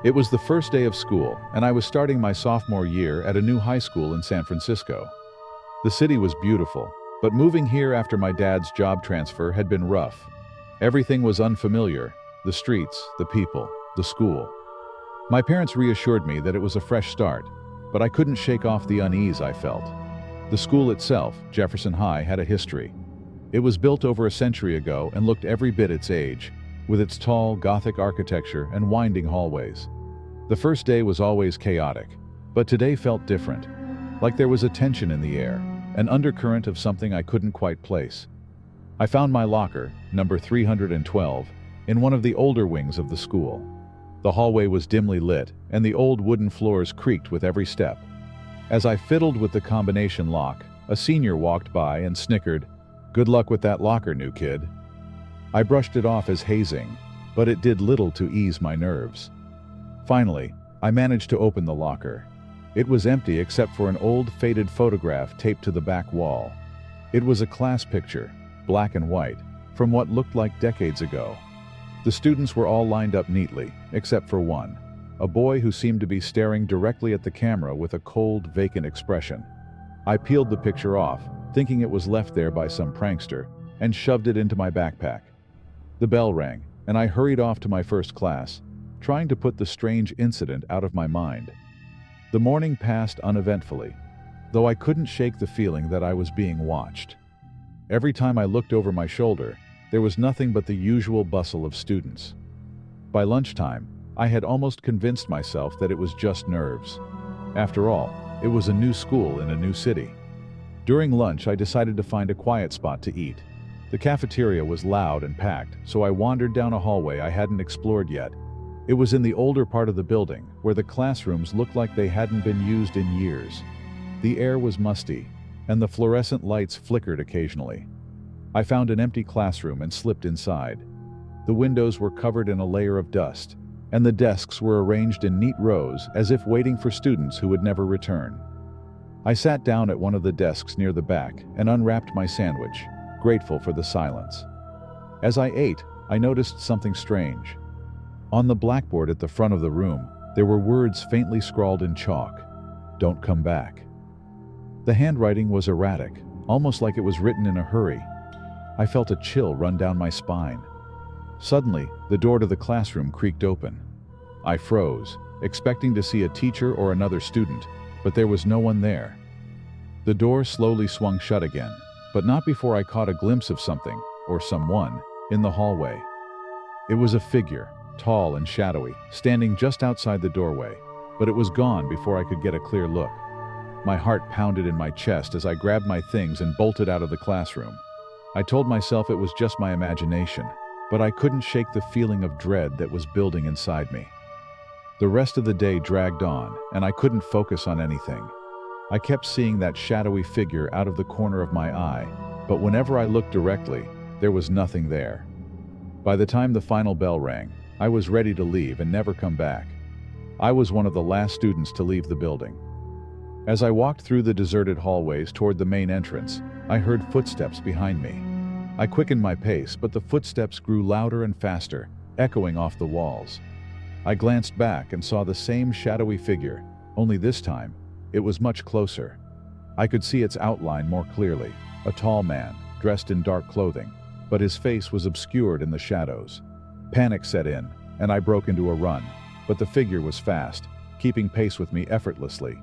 It was the first day of school, and I was starting my sophomore year at a new high school in San Francisco. The city was beautiful, but moving here after my dad's job transfer had been rough. Everything was unfamiliar: the streets, the people, the school. My parents reassured me that it was a fresh start, but I couldn't shake off the unease I felt. The school itself, Jefferson High, had a history. It was built over a century ago and looked every bit its age, with its tall, Gothic architecture and winding hallways. The first day was always chaotic, but today felt different, like there was a tension in the air, an undercurrent of something I couldn't quite place. I found my locker, number 312, in one of the older wings of the school. The hallway was dimly lit, and the old wooden floors creaked with every step. As I fiddled with the combination lock, a senior walked by and snickered, "Good luck with that locker, new kid." I brushed it off as hazing, but it did little to ease my nerves. Finally, I managed to open the locker. It was empty except for an old, faded photograph taped to the back wall. It was a class picture, black and white, from what looked like decades ago. The students were all lined up neatly, except for one, a boy who seemed to be staring directly at the camera with a cold, vacant expression. I peeled the picture off, thinking it was left there by some prankster, and shoved it into my backpack. The bell rang, and I hurried off to my first class, trying to put the strange incident out of my mind. The morning passed uneventfully, though I couldn't shake the feeling that I was being watched. Every time I looked over my shoulder, there was nothing but the usual bustle of students. By lunchtime, I had almost convinced myself that it was just nerves. After all, it was a new school in a new city. During lunch, I decided to find a quiet spot to eat. The cafeteria was loud and packed, so I wandered down a hallway I hadn't explored yet. It was in the older part of the building, where the classrooms looked like they hadn't been used in years. The air was musty, and the fluorescent lights flickered occasionally. I found an empty classroom and slipped inside. The windows were covered in a layer of dust, and the desks were arranged in neat rows as if waiting for students who would never return. I sat down at one of the desks near the back and unwrapped my sandwich, grateful for the silence. As I ate, I noticed something strange. On the blackboard at the front of the room, there were words faintly scrawled in chalk: "Don't come back." The handwriting was erratic, almost like it was written in a hurry. I felt a chill run down my spine. Suddenly, the door to the classroom creaked open. I froze, expecting to see a teacher or another student, but there was no one there. The door slowly swung shut again, but not before I caught a glimpse of something, or someone, in the hallway. It was a figure, tall and shadowy, standing just outside the doorway, but it was gone before I could get a clear look. My heart pounded in my chest as I grabbed my things and bolted out of the classroom. I told myself it was just my imagination, but I couldn't shake the feeling of dread that was building inside me. The rest of the day dragged on, and I couldn't focus on anything. I kept seeing that shadowy figure out of the corner of my eye, but whenever I looked directly, there was nothing there. By the time the final bell rang, I was ready to leave and never come back. I was one of the last students to leave the building. As I walked through the deserted hallways toward the main entrance, I heard footsteps behind me. I quickened my pace, but the footsteps grew louder and faster, echoing off the walls. I glanced back and saw the same shadowy figure, only this time, it was much closer. I could see its outline more clearly, a tall man, dressed in dark clothing, but his face was obscured in the shadows. Panic set in, and I broke into a run, but the figure was fast, keeping pace with me effortlessly.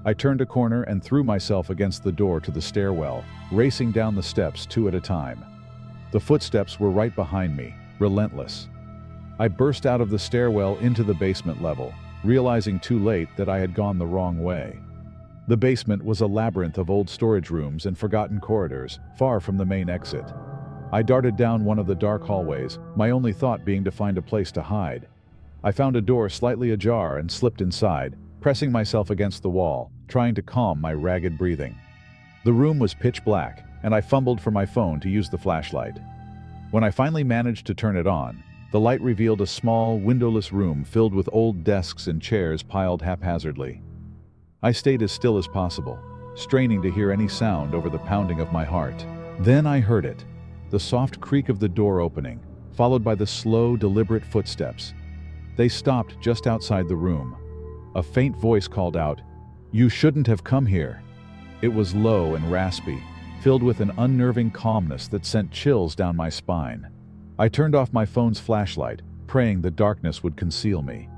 I turned a corner and threw myself against the door to the stairwell, racing down the steps two at a time. The footsteps were right behind me, relentless. I burst out of the stairwell into the basement level, realizing too late that I had gone the wrong way. The basement was a labyrinth of old storage rooms and forgotten corridors, far from the main exit. I darted down one of the dark hallways, my only thought being to find a place to hide. I found a door slightly ajar and slipped inside, pressing myself against the wall, trying to calm my ragged breathing. The room was pitch black, and I fumbled for my phone to use the flashlight. When I finally managed to turn it on, the light revealed a small, windowless room filled with old desks and chairs piled haphazardly. I stayed as still as possible, straining to hear any sound over the pounding of my heart. Then I heard it, the soft creak of the door opening, followed by the slow, deliberate footsteps. They stopped just outside the room. A faint voice called out, "You shouldn't have come here." It was low and raspy, filled with an unnerving calmness that sent chills down my spine. I turned off my phone's flashlight, praying the darkness would conceal me.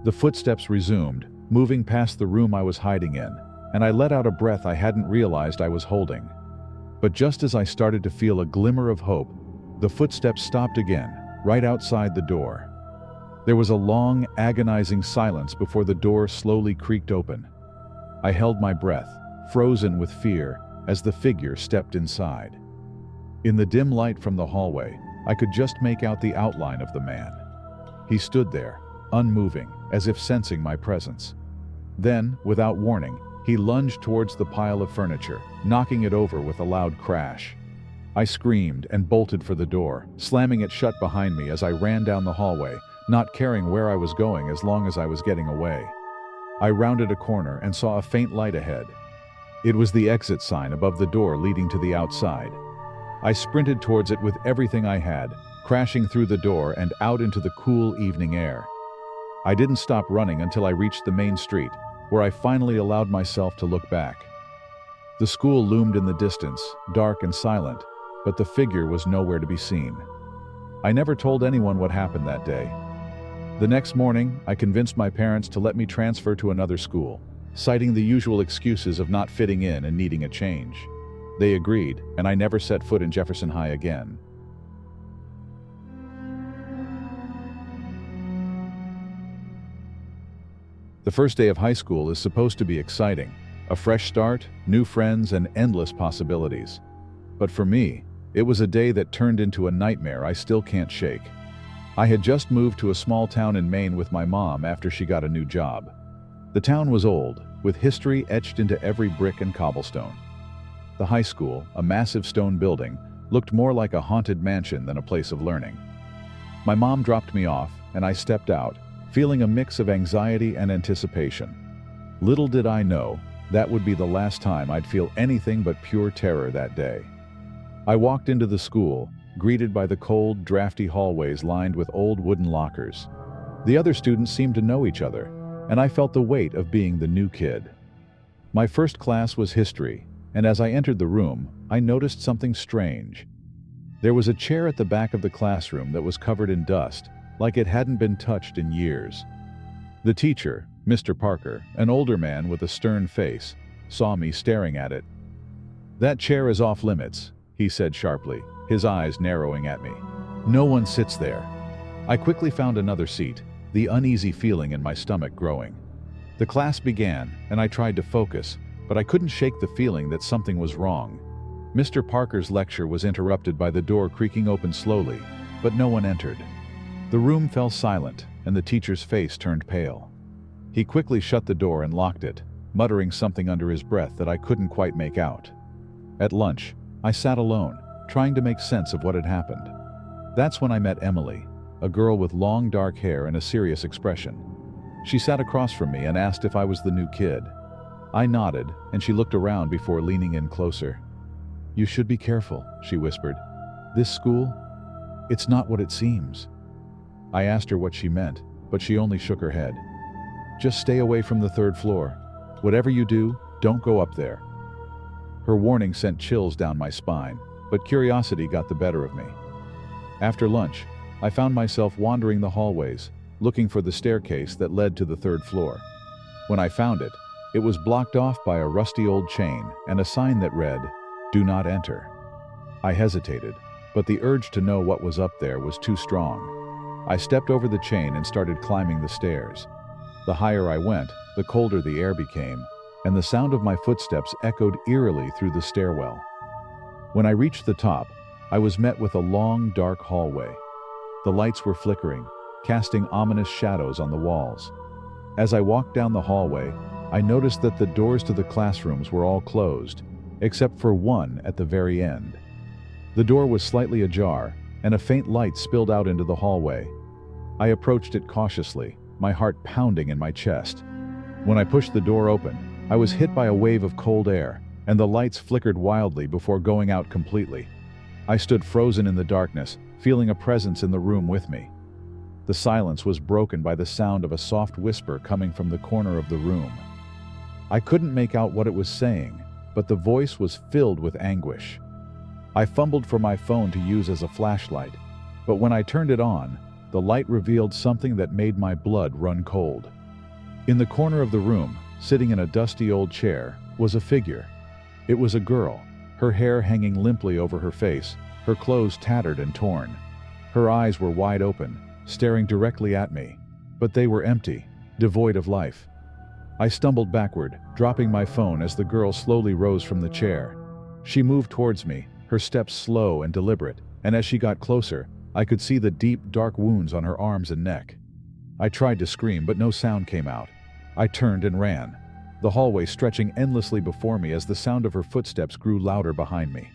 The footsteps resumed, moving past the room I was hiding in, and I let out a breath I hadn't realized I was holding. But just as I started to feel a glimmer of hope, the footsteps stopped again, right outside the door. There was a long, agonizing silence before the door slowly creaked open. I held my breath, frozen with fear, as the figure stepped inside. In the dim light from the hallway, I could just make out the outline of the man. He stood there, unmoving, as if sensing my presence. Then, without warning, he lunged towards the pile of furniture, knocking it over with a loud crash. I screamed and bolted for the door, slamming it shut behind me as I ran down the hallway, not caring where I was going as long as I was getting away. I rounded a corner and saw a faint light ahead. It was the exit sign above the door leading to the outside. I sprinted towards it with everything I had, crashing through the door and out into the cool evening air. I didn't stop running until I reached the main street, where I finally allowed myself to look back. The school loomed in the distance, dark and silent, but the figure was nowhere to be seen. I never told anyone what happened that day. The next morning, I convinced my parents to let me transfer to another school, citing the usual excuses of not fitting in and needing a change. They agreed, and I never set foot in Jefferson High again. The first day of high school is supposed to be exciting. A fresh start, new friends, and endless possibilities. But for me, it was a day that turned into a nightmare I still can't shake. I had just moved to a small town in Maine with my mom after she got a new job. The town was old, with history etched into every brick and cobblestone. The high school, a massive stone building, looked more like a haunted mansion than a place of learning. My mom dropped me off, and I stepped out, feeling a mix of anxiety and anticipation. Little did I know, that would be the last time I'd feel anything but pure terror that day. I walked into the school, greeted by the cold, drafty hallways lined with old wooden lockers. The other students seemed to know each other, and I felt the weight of being the new kid. My first class was history, and as I entered the room, I noticed something strange. There was a chair at the back of the classroom that was covered in dust, like it hadn't been touched in years. The teacher, Mr. Parker, an older man with a stern face, saw me staring at it. "That chair is off limits," he said sharply, his eyes narrowing at me. "No one sits there." I quickly found another seat, the uneasy feeling in my stomach growing. The class began, and I tried to focus, but I couldn't shake the feeling that something was wrong. Mr. Parker's lecture was interrupted by the door creaking open slowly, but no one entered. The room fell silent, and the teacher's face turned pale. He quickly shut the door and locked it, muttering something under his breath that I couldn't quite make out. At lunch, I sat alone, trying to make sense of what had happened. That's when I met Emily, a girl with long dark hair and a serious expression. She sat across from me and asked if I was the new kid. I nodded, and she looked around before leaning in closer. "You should be careful," she whispered. "This school, it's not what it seems." I asked her what she meant, but she only shook her head. "Just stay away from the third floor. Whatever you do, don't go up there." Her warning sent chills down my spine, but curiosity got the better of me. After lunch, I found myself wandering the hallways, looking for the staircase that led to the third floor. When I found it, it was blocked off by a rusty old chain and a sign that read, "Do not enter." I hesitated, but the urge to know what was up there was too strong. I stepped over the chain and started climbing the stairs. The higher I went, the colder the air became, and the sound of my footsteps echoed eerily through the stairwell. When I reached the top, I was met with a long, dark hallway. The lights were flickering, casting ominous shadows on the walls. As I walked down the hallway, I noticed that the doors to the classrooms were all closed, except for one at the very end. The door was slightly ajar, and a faint light spilled out into the hallway. I approached it cautiously, my heart pounding in my chest. When I pushed the door open, I was hit by a wave of cold air, and the lights flickered wildly before going out completely. I stood frozen in the darkness, feeling a presence in the room with me. The silence was broken by the sound of a soft whisper coming from the corner of the room. I couldn't make out what it was saying, but the voice was filled with anguish. I fumbled for my phone to use as a flashlight, but when I turned it on, the light revealed something that made my blood run cold. In the corner of the room, sitting in a dusty old chair, was a figure. It was a girl, her hair hanging limply over her face, her clothes tattered and torn. Her eyes were wide open, staring directly at me, but they were empty, devoid of life. I stumbled backward, dropping my phone as the girl slowly rose from the chair. She moved towards me, her steps slow and deliberate, and as she got closer, I could see the deep, dark wounds on her arms and neck. I tried to scream, but no sound came out. I turned and ran, the hallway stretching endlessly before me as the sound of her footsteps grew louder behind me.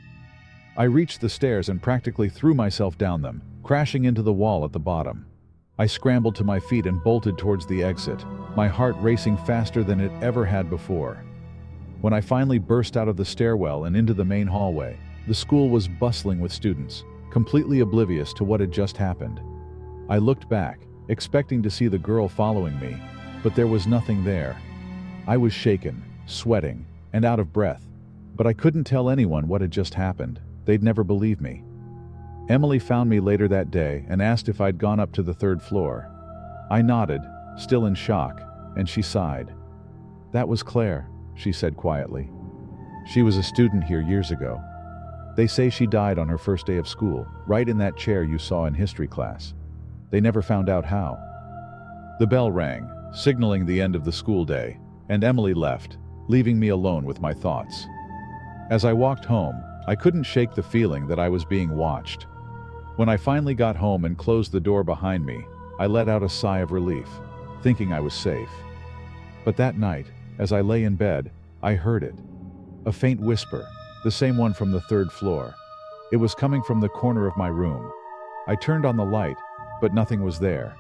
I reached the stairs and practically threw myself down them, crashing into the wall at the bottom. I scrambled to my feet and bolted towards the exit, my heart racing faster than it ever had before. When I finally burst out of the stairwell and into the main hallway, the school was bustling with students, completely oblivious to what had just happened. I looked back, expecting to see the girl following me, but there was nothing there. I was shaken, sweating, and out of breath, but I couldn't tell anyone what had just happened. They'd never believe me. Emily found me later that day and asked if I'd gone up to the 3rd floor. I nodded, still in shock, and she sighed. "That was Claire," she said quietly. "She was a student here years ago. They say she died on her first day of school, right in that chair you saw in history class. They never found out how." The bell rang, signaling the end of the school day, and Emily left, leaving me alone with my thoughts. As I walked home, I couldn't shake the feeling that I was being watched. When I finally got home and closed the door behind me, I let out a sigh of relief, thinking I was safe. But that night, as I lay in bed, I heard it. A faint whisper, the same one from the 3rd floor. It was coming from the corner of my room. I turned on the light, but nothing was there.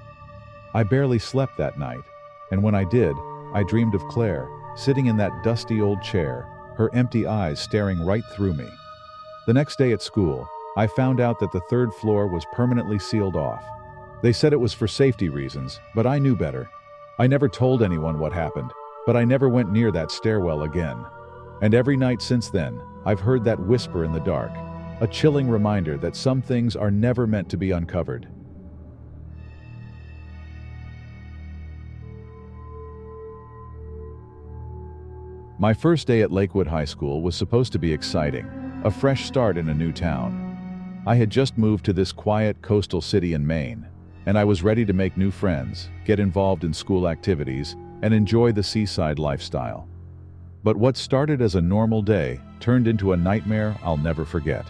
I barely slept that night, and when I did, I dreamed of Claire, sitting in that dusty old chair, her empty eyes staring right through me. The next day at school, I found out that the 3rd floor was permanently sealed off. They said it was for safety reasons, but I knew better. I never told anyone what happened, but I never went near that stairwell again. And every night since then, I've heard that whisper in the dark, a chilling reminder that some things are never meant to be uncovered. My first day at Lakewood High School was supposed to be exciting, a fresh start in a new town. I had just moved to this quiet coastal city in Maine, and I was ready to make new friends, get involved in school activities, and enjoy the seaside lifestyle. But what started as a normal day turned into a nightmare I'll never forget.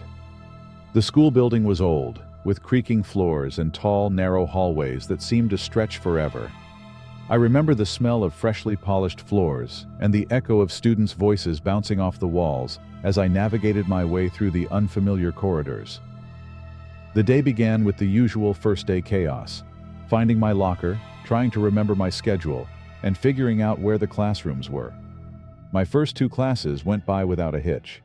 The school building was old, with creaking floors and tall, narrow hallways that seemed to stretch forever. I remember the smell of freshly polished floors and the echo of students' voices bouncing off the walls as I navigated my way through the unfamiliar corridors. The day began with the usual first-day chaos, finding my locker, trying to remember my schedule, and figuring out where the classrooms were. My first 2 classes went by without a hitch.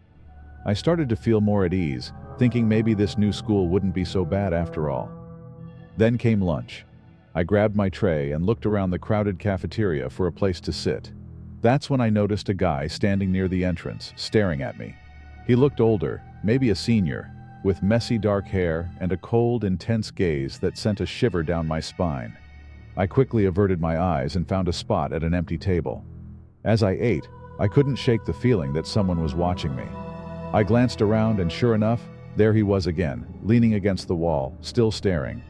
I started to feel more at ease, thinking maybe this new school wouldn't be so bad after all. Then came lunch. I grabbed my tray and looked around the crowded cafeteria for a place to sit. That's when I noticed a guy standing near the entrance, staring at me. He looked older, maybe a senior, with messy dark hair and a cold, intense gaze that sent a shiver down my spine. I quickly averted my eyes and found a spot at an empty table. As I ate, I couldn't shake the feeling that someone was watching me. I glanced around and sure enough, there he was again, leaning against the wall, still staring.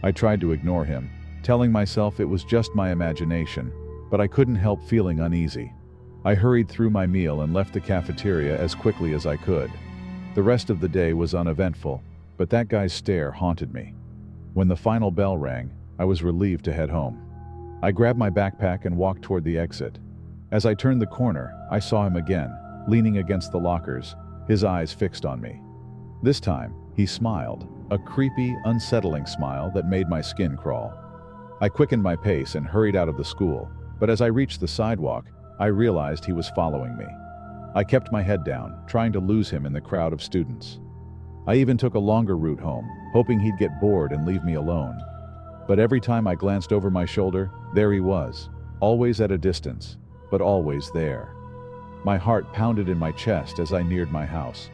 I tried to ignore him, telling myself it was just my imagination, but I couldn't help feeling uneasy. I hurried through my meal and left the cafeteria as quickly as I could. The rest of the day was uneventful, but that guy's stare haunted me. When the final bell rang, I was relieved to head home. I grabbed my backpack and walked toward the exit. As I turned the corner, I saw him again, leaning against the lockers, his eyes fixed on me. This time, he smiled, a creepy, unsettling smile that made my skin crawl. I quickened my pace and hurried out of the school, but as I reached the sidewalk, I realized he was following me. I kept my head down, trying to lose him in the crowd of students. I even took a longer route home, hoping he'd get bored and leave me alone. But every time I glanced over my shoulder, there he was, always at a distance, but always there. My heart pounded in my chest as I neared my house.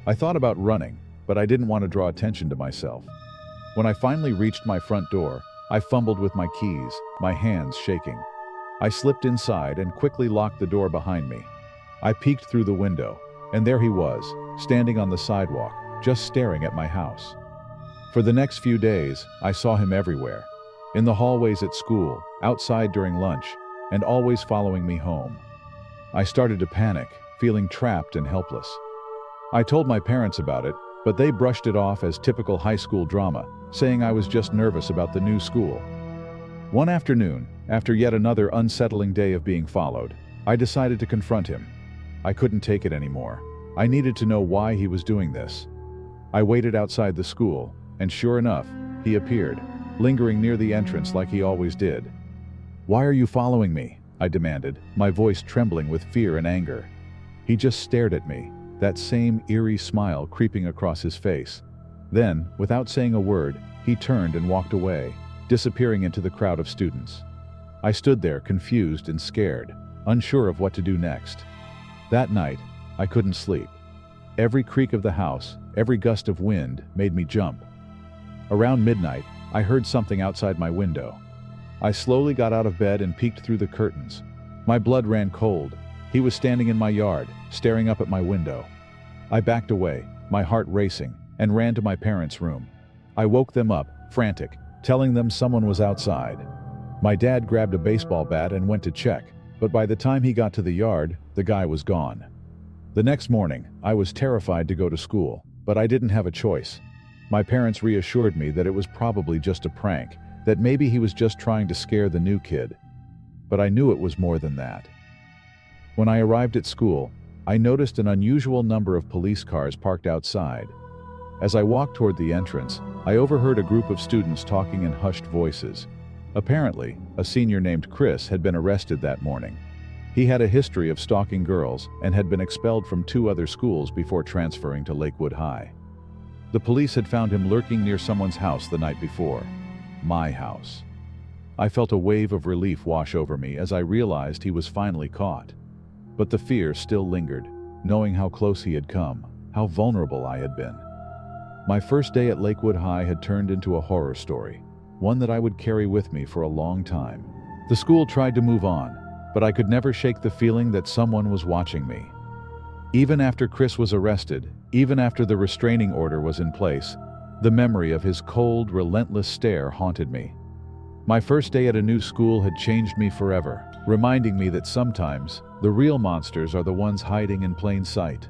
I thought about running, but I didn't want to draw attention to myself. When I finally reached my front door, I fumbled with my keys, my hands shaking. I slipped inside and quickly locked the door behind me. I peeked through the window, and there he was, standing on the sidewalk, just staring at my house. For the next few days, I saw him everywhere, in the hallways at school, outside during lunch, and always following me home. I started to panic, feeling trapped and helpless. I told my parents about it, but they brushed it off as typical high school drama, saying I was just nervous about the new school. One afternoon, after yet another unsettling day of being followed, I decided to confront him. I couldn't take it anymore. I needed to know why he was doing this. I waited outside the school, and sure enough, he appeared, lingering near the entrance like he always did. "Why are you following me?" I demanded, my voice trembling with fear and anger. He just stared at me, that same eerie smile creeping across his face. Then, without saying a word, he turned and walked away, disappearing into the crowd of students. I stood there confused and scared, unsure of what to do next. That night, I couldn't sleep. Every creak of the house, every gust of wind made me jump. Around midnight, I heard something outside my window. I slowly got out of bed and peeked through the curtains. My blood ran cold. He was standing in my yard, staring up at my window. I backed away, my heart racing, and ran to my parents' room. I woke them up, frantic, telling them someone was outside. My dad grabbed a baseball bat and went to check, but by the time he got to the yard, the guy was gone. The next morning, I was terrified to go to school, but I didn't have a choice. My parents reassured me that it was probably just a prank, that maybe he was just trying to scare the new kid. But I knew it was more than that. When I arrived at school, I noticed an unusual number of police cars parked outside. As I walked toward the entrance, I overheard a group of students talking in hushed voices. Apparently, a senior named Chris had been arrested that morning. He had a history of stalking girls and had been expelled from 2 other schools before transferring to Lakewood High. The police had found him lurking near someone's house the night before. My house. I felt a wave of relief wash over me as I realized he was finally caught. But the fear still lingered, knowing how close he had come, how vulnerable I had been. My first day at Lakewood High had turned into a horror story, one that I would carry with me for a long time. The school tried to move on, but I could never shake the feeling that someone was watching me. Even after Chris was arrested, even after the restraining order was in place, the memory of his cold, relentless stare haunted me. My first day at a new school had changed me forever, reminding me that sometimes the real monsters are the ones hiding in plain sight.